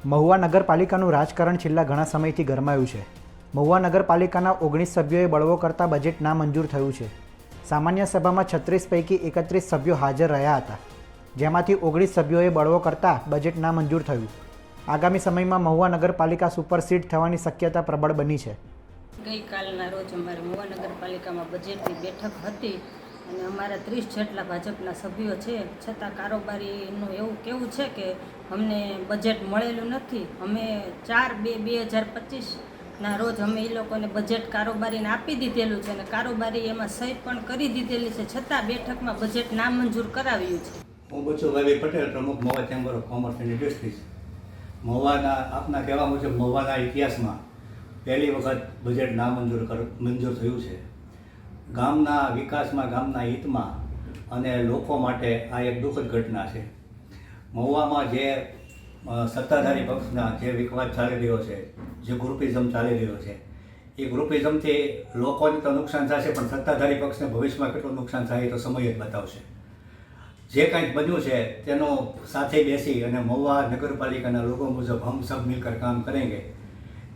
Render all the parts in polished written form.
મહુવા નગરપાલિકાનું રાજકારણ છેલ્લા ઘણા સમયથી ગરમાયું છે. મહુવા નગરપાલિકાના 19 સભ્યોએ બળવો કરતા બજેટ નામંજૂર થયું છે. સામાન્ય સભામાં 36 પૈકી 31 સભ્યો હાજર રહ્યા હતા, જેમાંથી 19 સભ્યોએ બળવો કરતા બજેટ નામંજૂર થયું. આગામી સમયમાં મહુવા નગરપાલિકા સુપરસીડ થવાની શક્યતા પ્રબળ બની છે. ગઈકાલના રોજ અમારે મહુવા નગરપાલિકામાં બજેટની બેઠક હતી અને અમારા 30 જેટલા ભાજપના સભ્યો છે, છતાં કારોબારીનું એવું કહેવું છે કે અમને બજેટ મળેલું નથી. અમે 4/2/2025ના રોજ અમે એ લોકોને બજેટ કારોબારીને આપી દીધેલું છે અને કારોબારી એમાં સહી પણ કરી દીધેલી છે, છતાં બેઠકમાં બજેટ નામંજૂર કરાવ્યું છે. હું બચુભાઈ પટેલ, પ્રમુખ Mahuva chamber of commerce and industries. મહુવાના આપના કહેવા મુજબ મહુવાના ઇતિહાસમાં પહેલી વખત બજેટ મંજૂર થયું છે. ગામના વિકાસમાં, ગામના હિતમાં અને લોકો માટે આ એક દુઃખદ ઘટના છે. મહુવામાં જે સત્તાધારી પક્ષના જે વિખવાદ ચાલી રહ્યો છે, જે ગ્રુપિઝમ ચાલી રહ્યો છે, એ ગ્રુપિઝમથી લોકોને તો નુકસાન થશે, પણ સત્તાધારી પક્ષને ભવિષ્યમાં કેટલું નુકસાન થાય એ તો સમય જ બતાવશે. જે કંઈક બન્યું છે તેનો સાથે બેસી અને મહુવા નગરપાલિકાના લોકો મુજબ હમ સબ મિલકર કામ કરેંગે,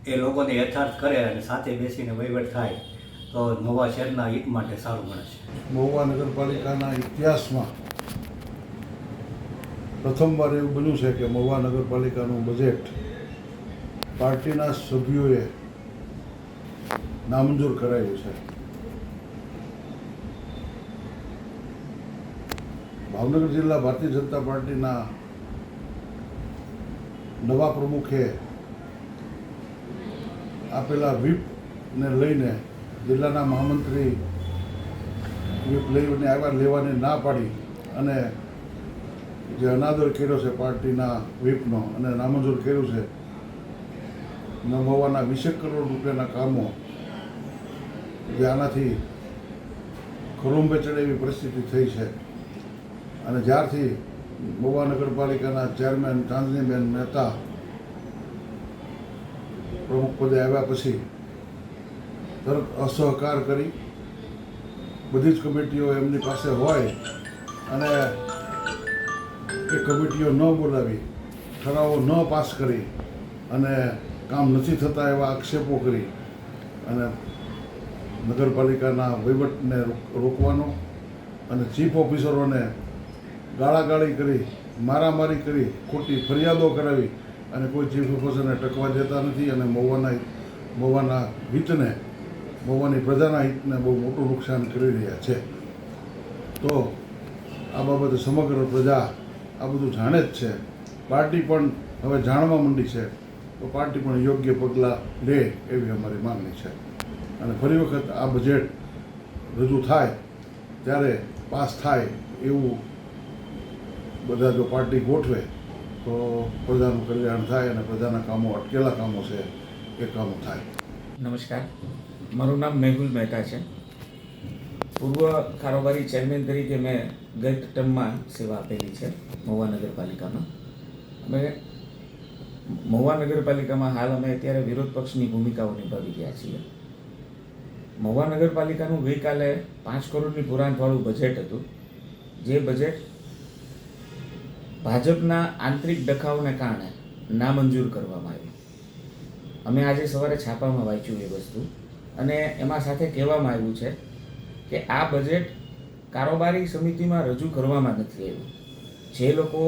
એ લોકોને યથાર્થ કરે અને સાથે બેસીને વહીવટ થાય તો મહુવા શહેરના હિત માટે સારું બને છે. મહુવા નગરપાલિકાના ઇતિહાસમાં પ્રથમવાર એવું બન્યું છે કે મહુવા નગરપાલિકાનું બજેટ પાર્ટીના સભ્યોએ નામંજૂર કરાયું છે. ભાવનગર જિલ્લા ભારતીય જનતા પાર્ટીના નવા પ્રમુખે આપેલા વ્હીપને લઈને જિલ્લાના મહામંત્રી વ્હીપ લઈને આવ્યા, લેવાની ના પાડી અને જે અનાદર કર્યો છે પાર્ટીના વ્હીપનો અને નામંજૂર કર્યું છે. મહુવાના 20 કરોડ રૂપિયાના કામો જે આનાથી ખરુંબે ચડે એવી પરિસ્થિતિ થઈ છે. અને જ્યારથી મહુવા નગરપાલિકાના ચેરમેન ચાંદનીબેન મહેતા પ્રમુખ પદે આવ્યા પછી તરત અસહકાર કરી બધી જ કમિટીઓ એમની પાસે હોય અને એ કમિટીઓ ન બોલાવી, ઠરાવો ન પાસ કરી અને કામ નથી થતા એવા આક્ષેપો કરી અને નગરપાલિકાના વહીવટને રોકવાનો અને ચીફ ઓફિસરોને ગાળાગાળી કરી, મારામારી કરી, ખોટી ફરિયાદો કરાવી અને કોઈ ચીફ ઓફિસરને ટકવા દેતા નથી અને મહુવાના હિતને, મહુવાની પ્રજાના હિતને બહુ મોટું નુકસાન કરી રહ્યા છે. તો આ બાબતે સમગ્ર પ્રજા આ બધું જાણે જ છે. પાર્ટી પણ હવે જાણવા માંડી છે, તો પાર્ટી પણ યોગ્ય પગલાં લે એવી અમારી માંગણી છે. અને ફરી વખત આ બજેટ રજૂ થાય ત્યારે પાસ થાય એવું બધા જો પાર્ટી ગોઠવે તો પ્રજાનું કલ્યાણ થાય અને પ્રજાના કામો, અટકેલા કામો છે એ કામો થાય. નમસ્કાર, મારું નામ મેહુલ મહેતા છે. પૂર્વ કારોબારી ચેરમેન તરીકે મેં ગત ટર્મમાં સેવા આપેલી છે મહુવા નગરપાલિકામાં. અમે મહુવા નગરપાલિકામાં હાલ અમે અત્યારે વિરોધ પક્ષની ભૂમિકાઓ નિભાવી રહ્યા છીએ. મહુવા નગરપાલિકાનું ગઈકાલે 5 કરોડની પુરાંતવાળું બજેટ હતું. જે બજેટ ભાજપના આંતરિક ડખાવને કારણે નામંજૂર કરવામાં આવ્યું. અમે આજે સવારે છાપામાં વાંચ્યું એ વસ્તુ, અને એમાં સાથે કહેવામાં આવ્યું છે કે આ બજેટ કારોબારી સમિતિમાં રજૂ કરવામાં નથી આવ્યું. જે લોકો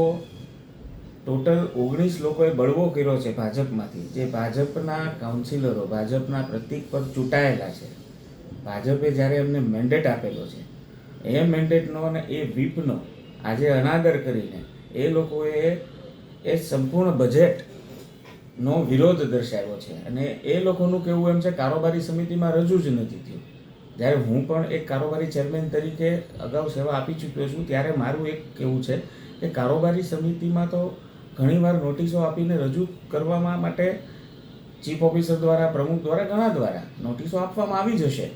ટોટલ 19 લોકોએ બળવો કર્યો છે ભાજપમાંથી, જે ભાજપના કાઉન્સિલરો, ભાજપના પ્રતીક પર ચૂંટાયેલા છે, ભાજપે જ્યારે એમને મેન્ડેટ આપેલો છે, એ મેન્ડેટનો અને એ વ્હીપનો આજે અનાદર કરીને એ લોકોએ એ સંપૂર્ણ બજેટનો વિરોધ દર્શાવ્યો છે. અને એ લોકોનું કહેવું એમ છે કારોબારી સમિતિમાં રજૂ જ નથી થયું. જ્યારે હું પણ એક કારોબારી ચેરમેન તરીકે અગાઉ સેવા આપી ચૂક્યો છું, ત્યારે મારું એક કહેવું છે કે કારોબારી સમિતિમાં તો ઘણીવાર નોટિસો આપીને રજૂ કરવામાં માટે ચીફ ઓફિસર દ્વારા, પ્રમુખ દ્વારા, દ્વારા નોટિસો આપવામાં આવી જશે.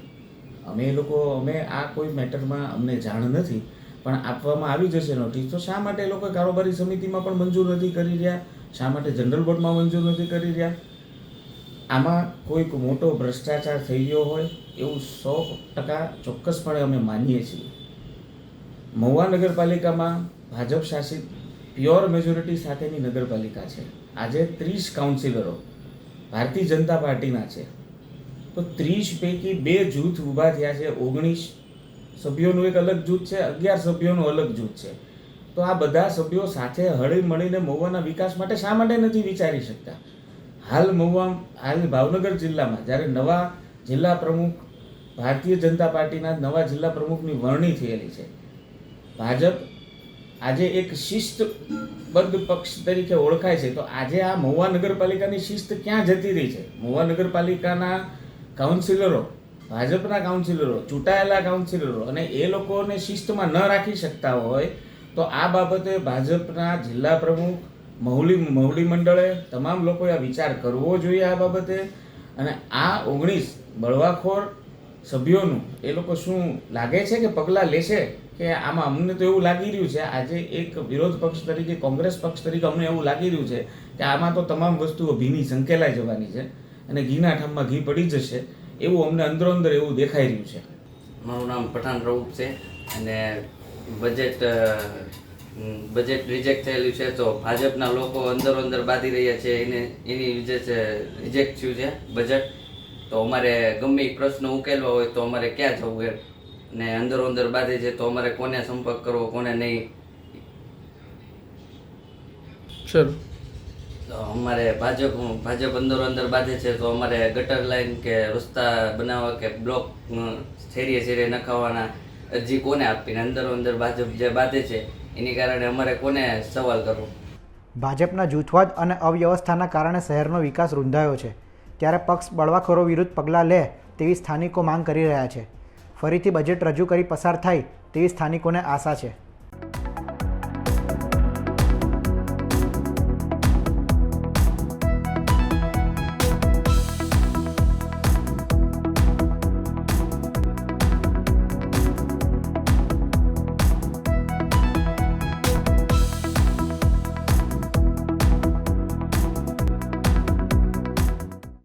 અમે આ કોઈ મેટરમાં અમને જાણ નથી, પણ આપવામાં આવી જશે નોટિસ. તો શા માટે એ લોકો કારોબારી સમિતિમાં પણ મંજૂર નથી કરી રહ્યા? શા માટે જનરલ બોર્ડમાં મંજૂર નથી કરી રહ્યા? આમાં કોઈક મોટો ભ્રષ્ટાચાર થઈ ગયો હોય એવું 100% ચોક્કસપણે અમે માનીએ છીએ. મહુવા નગરપાલિકામાં ભાજપ શાસિત પ્યોર મેજોરિટી સાથેની નગરપાલિકા છે. આજે 30 કાઉન્સિલરો ભારતીય જનતા પાર્ટીના છે, તો 30 પૈકી 2 જૂથ ઊભા થયા છે. 19 સભ્યોનું એક અલગ જૂથ છે, 11 સભ્યોનું અલગ જૂથ છે. તો આ બધા સભ્યો સાથે હળી મળીને મહુવાના વિકાસ માટે શા માટે નથી વિચારી શકતા? હાલ ભાવનગર જિલ્લામાં જ્યારે નવા જિલ્લા પ્રમુખ ભારતીય જનતા પાર્ટીના નવા જિલ્લા પ્રમુખની વરણી થયેલી છે. ભાજપ આજે એક શિસ્તબદ્ધ પક્ષ તરીકે ઓળખાય છે. તો આજે આ મહુવા નગરપાલિકાની શિસ્ત ક્યાં જતી રહી છે? મહુવા નગરપાલિકાના કાઉન્સિલરો, ભાજપના કાઉન્સિલરો, ચૂંટાયેલા કાઉન્સિલરો, અને એ લોકોને શિસ્તમાં ન રાખી શકતા હોય તો આ બાબતે ભાજપના જિલ્લા પ્રમુખ, મહુડી મંડળે, તમામ લોકોએ આ વિચાર કરવો જોઈએ આ બાબતે. અને આ 19 બળવાખોર સભ્યોનું એ લોકો શું લાગે છે કે પગલાં લેશે? કે આમાં અમને તો એવું લાગી રહ્યું છે, આજે એક વિરોધ પક્ષ તરીકે, કોંગ્રેસ પક્ષ તરીકે અમને એવું લાગી રહ્યું છે કે આમાં તો તમામ વસ્તુઓ ભીની સંકેલાઈ જવાની છે અને ઘીના ઠામમાં ઘી પડી જશે, એવું અમને અંદરો અંદર એવું દેખાઈ રહ્યું છે. મારું નામ પઠાણ રઉફ છે અને બજેટ રિજેક્ટ થયેલું છે, તો ભાજપના લોકો અંદરો અંદર બાંધી રહ્યા છે. એની જે છે રિજેક્ટ થયું છે બજેટ. તો અમારે ગમે એ પ્રશ્ન ઉકેલવા હોય તો અમારે ક્યાં જવું એમ, ને અંદરો અંદર બાંધે છે તો અમારે કોને સંપર્ક કરવો, કોને નહીં. સર તો અમારે ભાજપ અંદરો અંદર બાંધે છે તો અમારે ગટર લાઈન કે રસ્તા બનાવવા કે બ્લોક શેરીએ નખાવવાના અરજી કોને આપીને અંદરો અંદર ભાજપ જે બાંધે છે એની કારણે અમારે કોને સવાલ કરવો? ભાજપના જૂથવાદ અને અવ્યવસ્થાના કારણે શહેરનો વિકાસ રૂંધાયો છે, ત્યારે પક્ષ બળવાખોરો વિરુદ્ધ પગલાં લે તેવી સ્થાનિકો માંગ કરી રહ્યા છે. ફરીથી બજેટ રજૂ કરી પસાર થાય તેવી સ્થાનિકોને આશા છે.